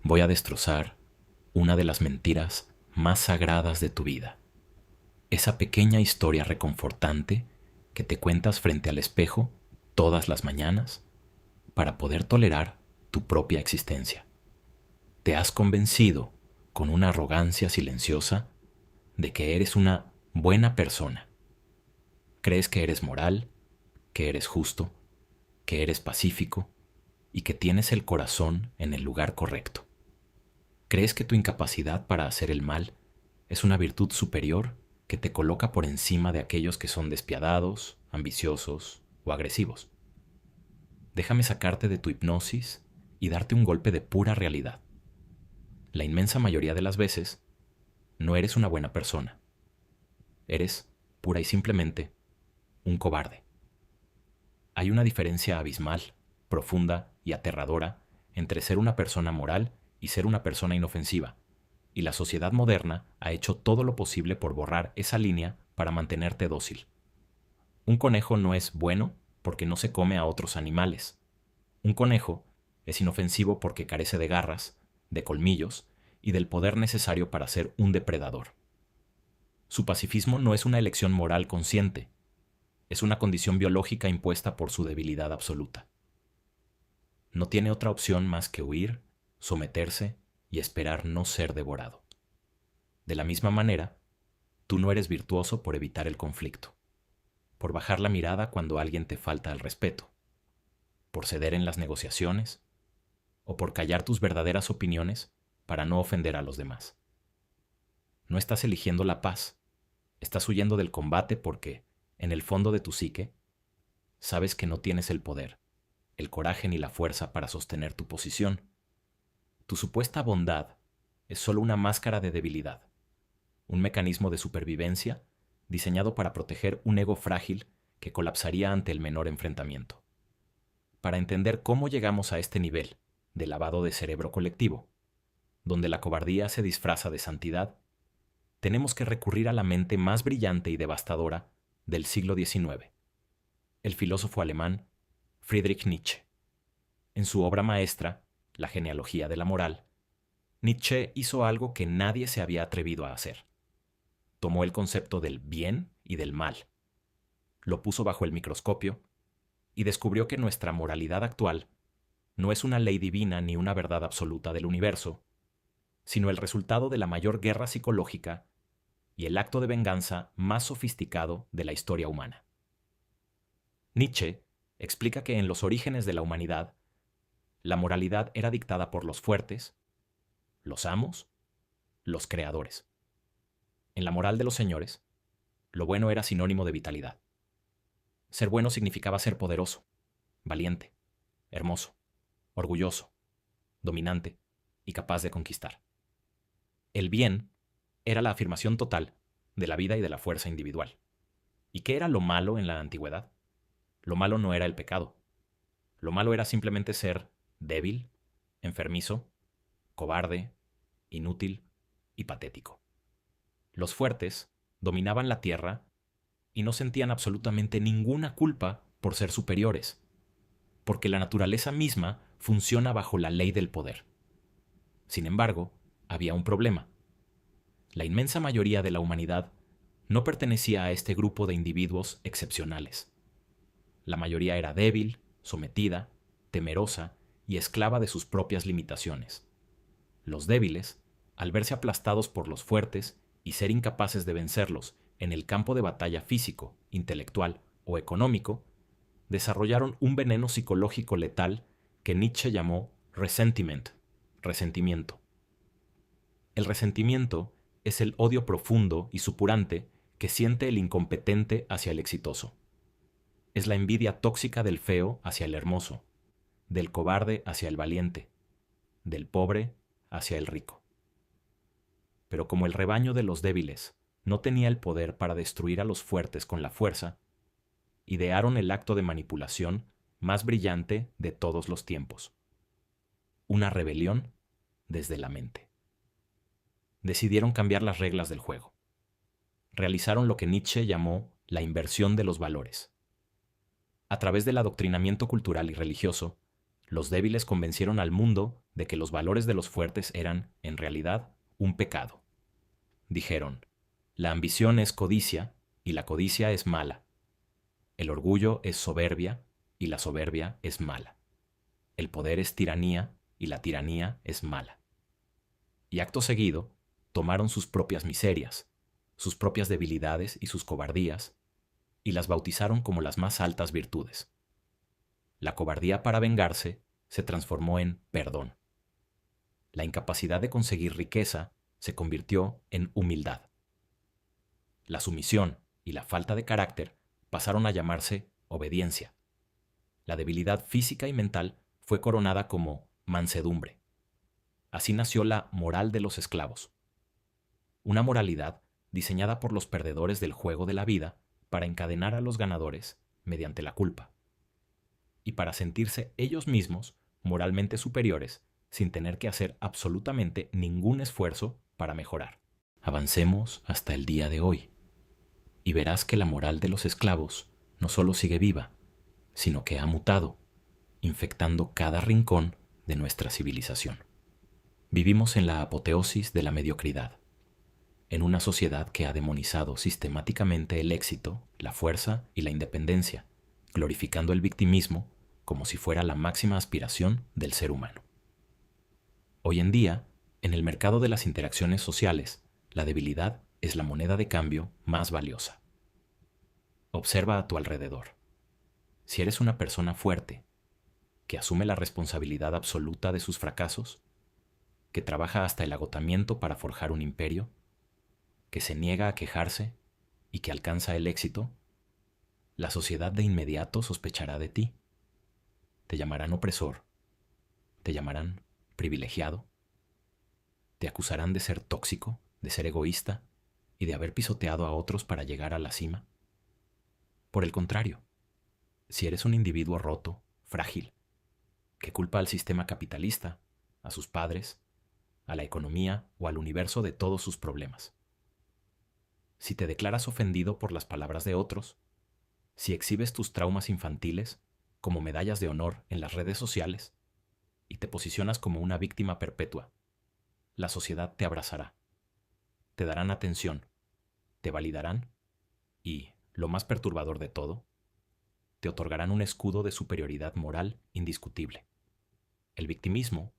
voy a destrozar una de las mentiras más sagradas de tu vida. Esa pequeña historia reconfortante que te cuentas frente al espejo todas las mañanas para poder tolerar tu propia existencia. Te has convencido con una arrogancia silenciosa de que eres una buena persona. Crees que eres moral, que eres justo, que eres pacífico y que tienes el corazón en el lugar correcto. Crees que tu incapacidad para hacer el mal es una virtud superior que te coloca por encima de aquellos que son despiadados, ambiciosos o agresivos. Déjame sacarte de tu hipnosis y darte un golpe de pura realidad. La inmensa mayoría de las veces, no eres una buena persona. Eres, pura y simplemente, un cobarde. Hay una diferencia abismal, profunda y aterradora entre ser una persona moral y ser una persona inofensiva, y la sociedad moderna ha hecho todo lo posible por borrar esa línea para mantenerte dócil. Un conejo no es bueno porque no se come a otros animales. Un conejo es inofensivo porque carece de garras, de colmillos y del poder necesario para ser un depredador. Su pacifismo no es una elección moral consciente, es una condición biológica impuesta por su debilidad absoluta. No tiene otra opción más que huir, someterse y esperar no ser devorado. De la misma manera, tú no eres virtuoso por evitar el conflicto, por bajar la mirada cuando alguien te falta al respeto, por ceder en las negociaciones o por callar tus verdaderas opiniones para no ofender a los demás. No estás eligiendo la paz, estás huyendo del combate porque, en el fondo de tu psique, sabes que no tienes el poder, el coraje ni la fuerza para sostener tu posición. Tu supuesta bondad es solo una máscara de debilidad, un mecanismo de supervivencia diseñado para proteger un ego frágil que colapsaría ante el menor enfrentamiento. Para entender cómo llegamos a este nivel de lavado de cerebro colectivo, donde la cobardía se disfraza de santidad, tenemos que recurrir a la mente más brillante y devastadora del siglo XIX, el filósofo alemán Friedrich Nietzsche. En su obra maestra, La genealogía de la moral, Nietzsche hizo algo que nadie se había atrevido a hacer. Tomó el concepto del bien y del mal, lo puso bajo el microscopio y descubrió que nuestra moralidad actual no es una ley divina ni una verdad absoluta del universo, sino el resultado de la mayor guerra psicológica y el acto de venganza más sofisticado de la historia humana. Nietzsche explica que en los orígenes de la humanidad, la moralidad era dictada por los fuertes, los amos, los creadores. En la moral de los señores, lo bueno era sinónimo de vitalidad. Ser bueno significaba ser poderoso, valiente, hermoso, orgulloso, dominante y capaz de conquistar. El bien era la afirmación total de la vida y de la fuerza individual. ¿Y qué era lo malo en la antigüedad? Lo malo no era el pecado. Lo malo era simplemente ser débil, enfermizo, cobarde, inútil y patético. Los fuertes dominaban la tierra y no sentían absolutamente ninguna culpa por ser superiores, porque la naturaleza misma funciona bajo la ley del poder. Sin embargo, había un problema. La inmensa mayoría de la humanidad no pertenecía a este grupo de individuos excepcionales. La mayoría era débil, sometida, temerosa y esclava de sus propias limitaciones. Los débiles, al verse aplastados por los fuertes y ser incapaces de vencerlos en el campo de batalla físico, intelectual o económico, desarrollaron un veneno psicológico letal que Nietzsche llamó resentimiento. El resentimiento es el odio profundo y supurante que siente el incompetente hacia el exitoso. Es la envidia tóxica del feo hacia el hermoso, del cobarde hacia el valiente, del pobre hacia el rico. Pero como el rebaño de los débiles no tenía el poder para destruir a los fuertes con la fuerza, idearon el acto de manipulación más brillante de todos los tiempos: una rebelión desde la mente. Decidieron cambiar las reglas del juego. Realizaron lo que Nietzsche llamó la inversión de los valores. A través del adoctrinamiento cultural y religioso, Los débiles convencieron al mundo de que los valores de los fuertes eran, en realidad, un pecado. Dijeron, la ambición es codicia y la codicia es mala. El orgullo es soberbia y la soberbia es mala. El poder es tiranía y la tiranía es mala. Y acto seguido, tomaron sus propias miserias, sus propias debilidades y sus cobardías, y las bautizaron como las más altas virtudes. La cobardía para vengarse se transformó en perdón. La incapacidad de conseguir riqueza se convirtió en humildad. La sumisión y la falta de carácter pasaron a llamarse obediencia. La debilidad física y mental fue coronada como mansedumbre. Así nació la moral de los esclavos. Una moralidad diseñada por los perdedores del juego de la vida para encadenar a los ganadores mediante la culpa y para sentirse ellos mismos moralmente superiores sin tener que hacer absolutamente ningún esfuerzo para mejorar. Avancemos hasta el día de hoy y verás que la moral de los esclavos no solo sigue viva, sino que ha mutado, infectando cada rincón de nuestra civilización. Vivimos en la apoteosis de la mediocridad, en una sociedad que ha demonizado sistemáticamente el éxito, la fuerza y la independencia, glorificando el victimismo como si fuera la máxima aspiración del ser humano. Hoy en día, en el mercado de las interacciones sociales, la debilidad es la moneda de cambio más valiosa. Observa a tu alrededor. Si eres una persona fuerte, que asume la responsabilidad absoluta de sus fracasos, que trabaja hasta el agotamiento para forjar un imperio, que se niega a quejarse y que alcanza el éxito, la sociedad de inmediato sospechará de ti. Te llamarán opresor, te llamarán privilegiado, te acusarán de ser tóxico, de ser egoísta y de haber pisoteado a otros para llegar a la cima. Por el contrario, si eres un individuo roto, frágil, que culpa al sistema capitalista, a sus padres, a la economía o al universo de todos sus problemas. Si te declaras ofendido por las palabras de otros, si exhibes tus traumas infantiles como medallas de honor en las redes sociales y te posicionas como una víctima perpetua, la sociedad te abrazará, te darán atención, te validarán y, lo más perturbador de todo, te otorgarán un escudo de superioridad moral indiscutible. El victimismo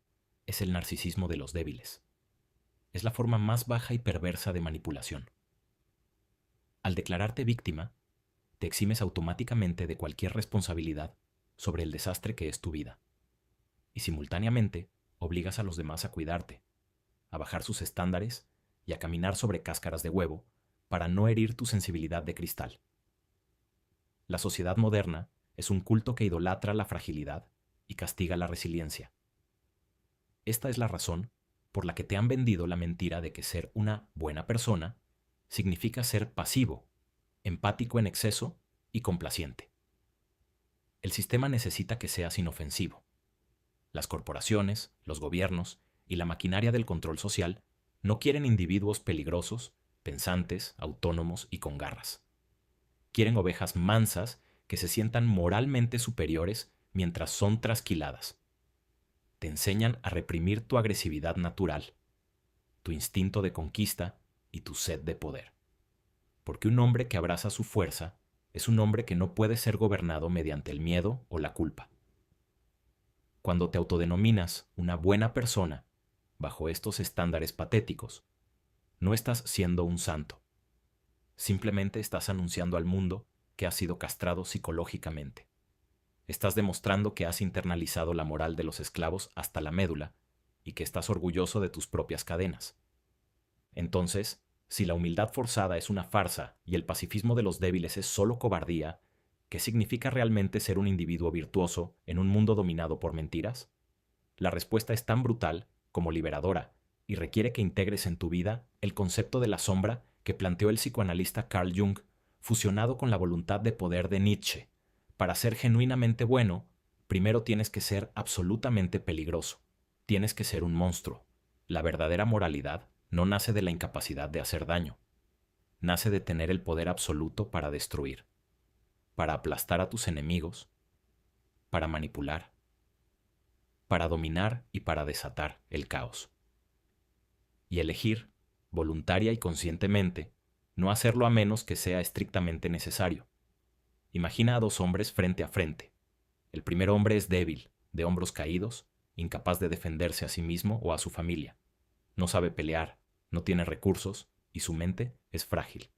es el narcisismo de los débiles. Es la forma más baja y perversa de manipulación. Al declararte víctima, te eximes automáticamente de cualquier responsabilidad sobre el desastre que es tu vida. Y simultáneamente obligas a los demás a cuidarte, a bajar sus estándares y a caminar sobre cáscaras de huevo para no herir tu sensibilidad de cristal. La sociedad moderna es un culto que idolatra la fragilidad y castiga la resiliencia. Esta es la razón por la que te han vendido la mentira de que ser una buena persona significa ser pasivo, empático en exceso y complaciente. El sistema necesita que seas inofensivo. Las corporaciones, los gobiernos y la maquinaria del control social no quieren individuos peligrosos, pensantes, autónomos y con garras. Quieren ovejas mansas que se sientan moralmente superiores mientras son trasquiladas. Te enseñan a reprimir tu agresividad natural, tu instinto de conquista y tu sed de poder. Porque un hombre que abraza su fuerza es un hombre que no puede ser gobernado mediante el miedo o la culpa. Cuando te autodenominas una buena persona, bajo estos estándares patéticos, no estás siendo un santo. Simplemente estás anunciando al mundo que has sido castrado psicológicamente. Estás demostrando que has internalizado la moral de los esclavos hasta la médula y que estás orgulloso de tus propias cadenas. Entonces, si la humildad forzada es una farsa y el pacifismo de los débiles es solo cobardía, ¿qué significa realmente ser un individuo virtuoso en un mundo dominado por mentiras? La respuesta es tan brutal como liberadora y requiere que integres en tu vida el concepto de la sombra que planteó el psicoanalista Carl Jung, fusionado con la voluntad de poder de Nietzsche. Para ser genuinamente bueno, primero tienes que ser absolutamente peligroso. Tienes que ser un monstruo. La verdadera moralidad no nace de la incapacidad de hacer daño. Nace de tener el poder absoluto para destruir, para aplastar a tus enemigos, para manipular, para dominar y para desatar el caos. Y elegir, voluntaria y conscientemente, no hacerlo a menos que sea estrictamente necesario. Imagina a dos hombres frente a frente. El primer hombre es débil, de hombros caídos, incapaz de defenderse a sí mismo o a su familia. No sabe pelear, no tiene recursos y su mente es frágil.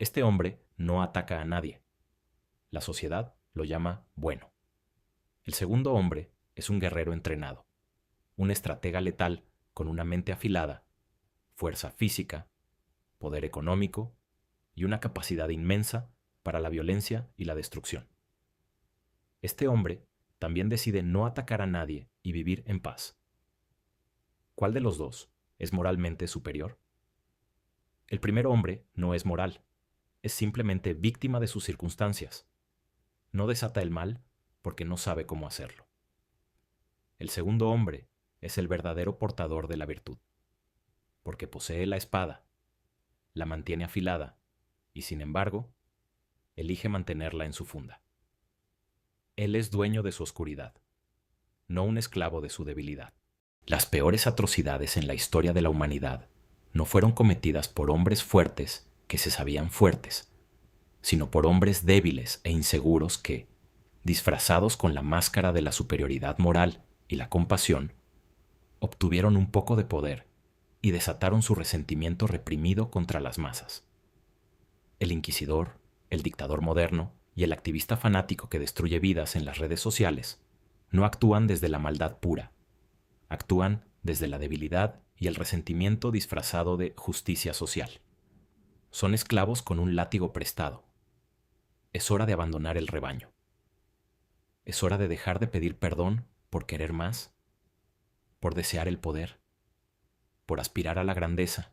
Este hombre no ataca a nadie. La sociedad lo llama bueno. El segundo hombre es un guerrero entrenado, un estratega letal con una mente afilada, fuerza física, poder económico y una capacidad inmensa para la violencia y la destrucción. Este hombre también decide no atacar a nadie y vivir en paz. ¿Cuál de los dos es moralmente superior? El primer hombre no es moral, es simplemente víctima de sus circunstancias. No desata el mal porque no sabe cómo hacerlo. El segundo hombre es el verdadero portador de la virtud, porque posee la espada, la mantiene afilada y, sin embargo, elige mantenerla en su funda. Él es dueño de su oscuridad, no un esclavo de su debilidad. Las peores atrocidades en la historia de la humanidad no fueron cometidas por hombres fuertes que se sabían fuertes, sino por hombres débiles e inseguros que, disfrazados con la máscara de la superioridad moral y la compasión, obtuvieron un poco de poder y desataron su resentimiento reprimido contra las masas. El inquisidor, el dictador moderno y el activista fanático que destruye vidas en las redes sociales no actúan desde la maldad pura, actúan desde la debilidad y el resentimiento disfrazado de justicia social. Son esclavos con un látigo prestado. Es hora de abandonar el rebaño. Es hora de dejar de pedir perdón por querer más, por desear el poder, por aspirar a la grandeza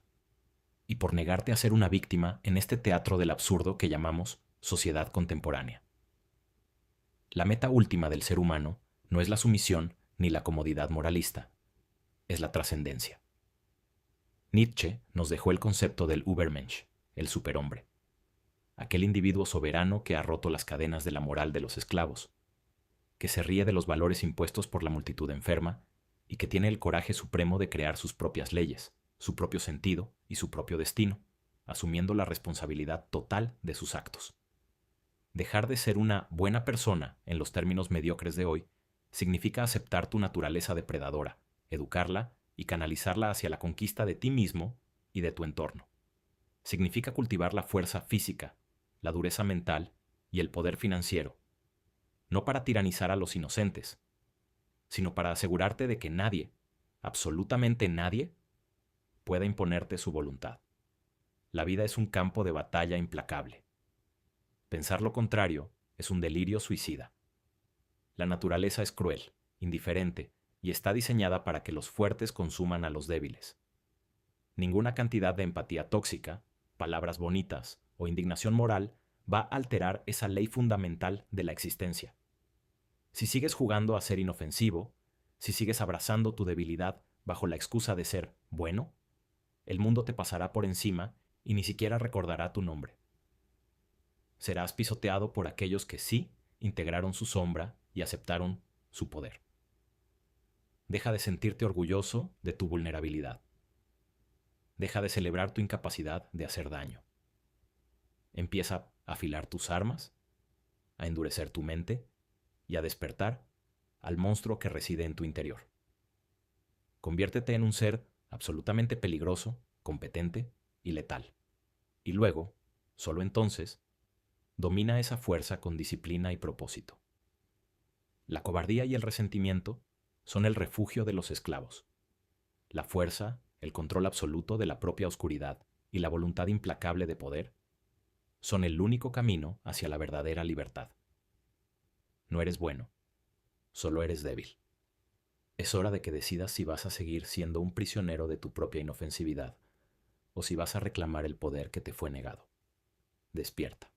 y por negarte a ser una víctima en este teatro del absurdo que llamamos sociedad contemporánea. La meta última del ser humano no es la sumisión ni la comodidad moralista, es la trascendencia. Nietzsche nos dejó el concepto del Übermensch, el superhombre, aquel individuo soberano que ha roto las cadenas de la moral de los esclavos, que se ríe de los valores impuestos por la multitud enferma y que tiene el coraje supremo de crear sus propias leyes, su propio sentido y su propio destino, asumiendo la responsabilidad total de sus actos. Dejar de ser una buena persona en los términos mediocres de hoy significa aceptar tu naturaleza depredadora, educarla y canalizarla hacia la conquista de ti mismo y de tu entorno. Significa cultivar la fuerza física, la dureza mental y el poder financiero, no para tiranizar a los inocentes, sino para asegurarte de que nadie, absolutamente nadie, pueda imponerte su voluntad. La vida es un campo de batalla implacable. Pensar lo contrario es un delirio suicida. La naturaleza es cruel, indiferente, y está diseñada para que los fuertes consuman a los débiles. Ninguna cantidad de empatía tóxica, palabras bonitas o indignación moral va a alterar esa ley fundamental de la existencia. Si sigues jugando a ser inofensivo, si sigues abrazando tu debilidad bajo la excusa de ser bueno, el mundo te pasará por encima y ni siquiera recordará tu nombre. Serás pisoteado por aquellos que sí integraron su sombra y aceptaron su poder. Deja de sentirte orgulloso de tu vulnerabilidad. Deja de celebrar tu incapacidad de hacer daño. Empieza a afilar tus armas, a endurecer tu mente y a despertar al monstruo que reside en tu interior. Conviértete en un ser absolutamente peligroso, competente y letal. Y luego, solo entonces, domina esa fuerza con disciplina y propósito. La cobardía y el resentimiento son el refugio de los esclavos. La fuerza, el control absoluto de la propia oscuridad y la voluntad implacable de poder son el único camino hacia la verdadera libertad. No eres bueno, solo eres débil. Es hora de que decidas si vas a seguir siendo un prisionero de tu propia inofensividad o si vas a reclamar el poder que te fue negado. Despierta.